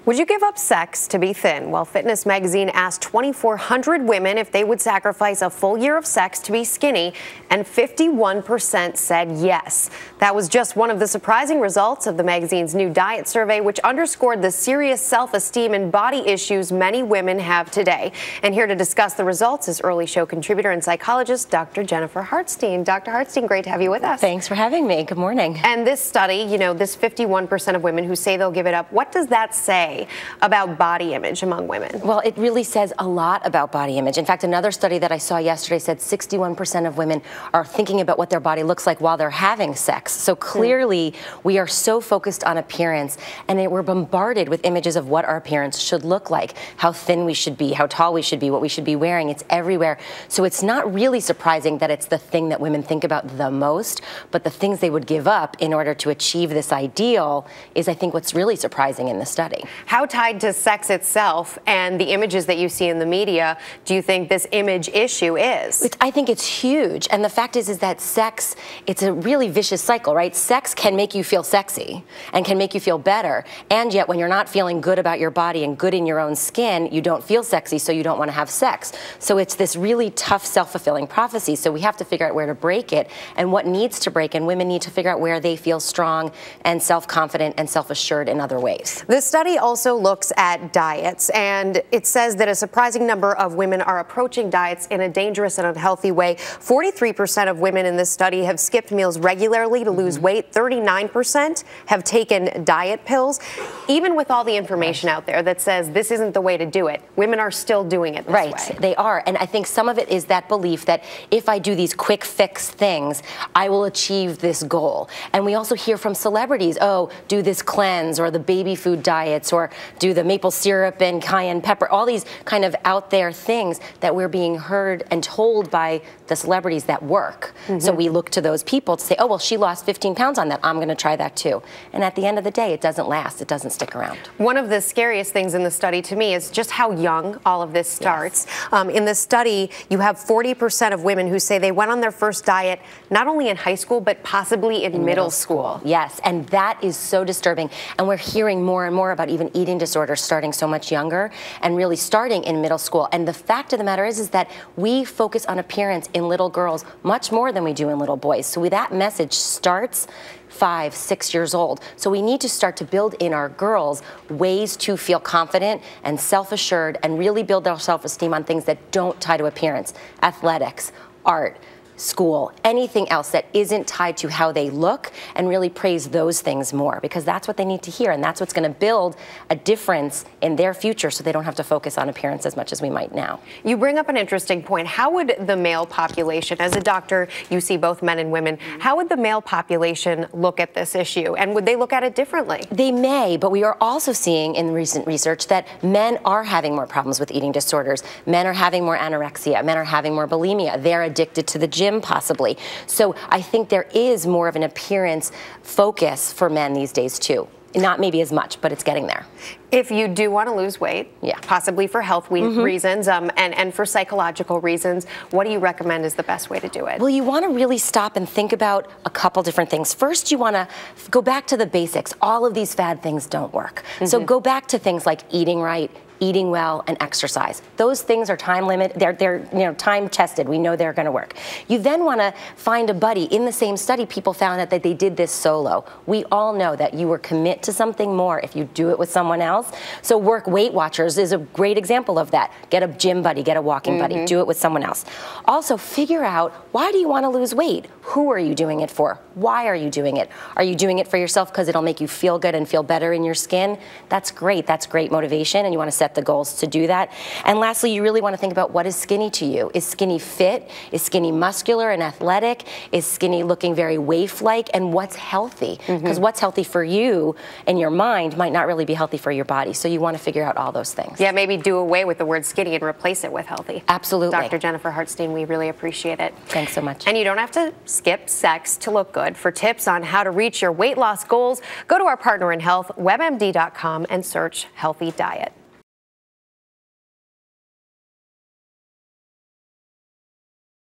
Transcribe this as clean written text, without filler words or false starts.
Would you give up sex to be thin? Well, Fitness Magazine asked 2,400 women if they would sacrifice a full year of sex to be skinny, and 51% said yes. That was just one of the surprising results of the magazine's new diet survey, which underscored the serious self-esteem and body issues many women have today. And here to discuss the results is early show contributor and psychologist Dr. Jennifer Hartstein. Dr. Hartstein, great to have you with us. Thanks for having me. Good morning. And this study, you know, this 51% of women who say they'll give it up, what does that say about body image among women? Well, it really says a lot about body image. In fact, another study that I saw yesterday said 61% of women are thinking about what their body looks like while they're having sex. So clearly, we are so focused on appearance, and we're bombarded with images of what our appearance should look like, how thin we should be, how tall we should be, what we should be wearing. It's everywhere. So it's not really surprising that it's the thing that women think about the most, but the things they would give up in order to achieve this ideal is, I think, what's really surprising in the study. How tied to sex itself and the images that you see in the media do you think this image issue is? I think it's huge. And the fact is that sex, it's a really vicious cycle, right? Sex can make you feel sexy and can make you feel better. And yet when you're not feeling good about your body and good in your own skin, you don't feel sexy, so you don't want to have sex. So it's this really tough self-fulfilling prophecy. So we have to figure out where to break it and what needs to break. And women need to figure out where they feel strong and self-confident and self-assured in other ways. This study also looks at diets, and it says that a surprising number of women are approaching diets in a dangerous and unhealthy way. 43% of women in this study have skipped meals regularly to lose weight. 39% have taken diet pills. Even with all the information out there that says this isn't the way to do it, women are still doing it this way. Right, they are. And I think some of it is that belief that if I do these quick fix things, I will achieve this goal. And we also hear from celebrities, oh, do this cleanse or the baby food diets or do the maple syrup and cayenne pepper, all these kind of out there things that we're being heard and told by the celebrities that work. So we look to those people to say, oh, well, she lost 15 pounds on that. I'm going to try that too. And at the end of the day, it doesn't last. It doesn't stick around. One of the scariest things in the study to me is just how young all of this starts. Yes. In this study, you have 40% of women who say they went on their first diet not only in high school, but possibly in middle school. Yes, and that is so disturbing. And we're hearing more and more about even eating disorders starting so much younger and really starting in middle school. And the fact of the matter is that we focus on appearance in little girls much more than we do in little boys. So that message starts 5, 6 years old. So we need to start to build in our girls ways to feel confident and self-assured and really build their self-esteem on things that don't tie to appearance. Athletics, art, school, anything else that isn't tied to how they look, and really praise those things more, because that's what they need to hear, and that's what's going to build a difference in their future so they don't have to focus on appearance as much as we might now. You bring up an interesting point. How would the male population, as a doctor, you see both men and women, how would the male population look at this issue, and would they look at it differently? They may, but we are also seeing in recent research that men are having more problems with eating disorders. Men are having more anorexia. Men are having more bulimia. They're addicted to the gym possibly. So I think there is more of an appearance focus for men these days too. Not maybe as much, but it's getting there. If you do want to lose weight, possibly for health reasons and for psychological reasons, what do you recommend is the best way to do it? Well, you want to really stop and think about a couple different things. First, you want to go back to the basics. All of these fad things don't work. So go back to things like eating right, eating well, and exercise. Those things are time limited. They're time tested. We know they're going to work. You then want to find a buddy. In the same study, people found out that they did this solo. We all know that you will commit to something more if you do it with someone else. So Weight Watchers is a great example of that. Get a gym buddy, get a walking buddy, do it with someone else. Also, figure out, why do you want to lose weight? Who are you doing it for? Why are you doing it? Are you doing it for yourself because it'll make you feel good and feel better in your skin? That's great. That's great motivation, and you want to set the goals to do that. And lastly, you really want to think about, what is skinny to you? Is skinny fit? Is skinny muscular and athletic? Is skinny looking very waif-like? And what's healthy? Because what's healthy for you and your mind might not really be healthy for your body. So you want to figure out all those things. Yeah, maybe do away with the word skinny and replace it with healthy. Absolutely. Dr. Jennifer Hartstein, we really appreciate it. Thanks so much. And you don't have to skip sex to look good. For tips on how to reach your weight loss goals, go to our partner in health, WebMD.com, and search Healthy Diet.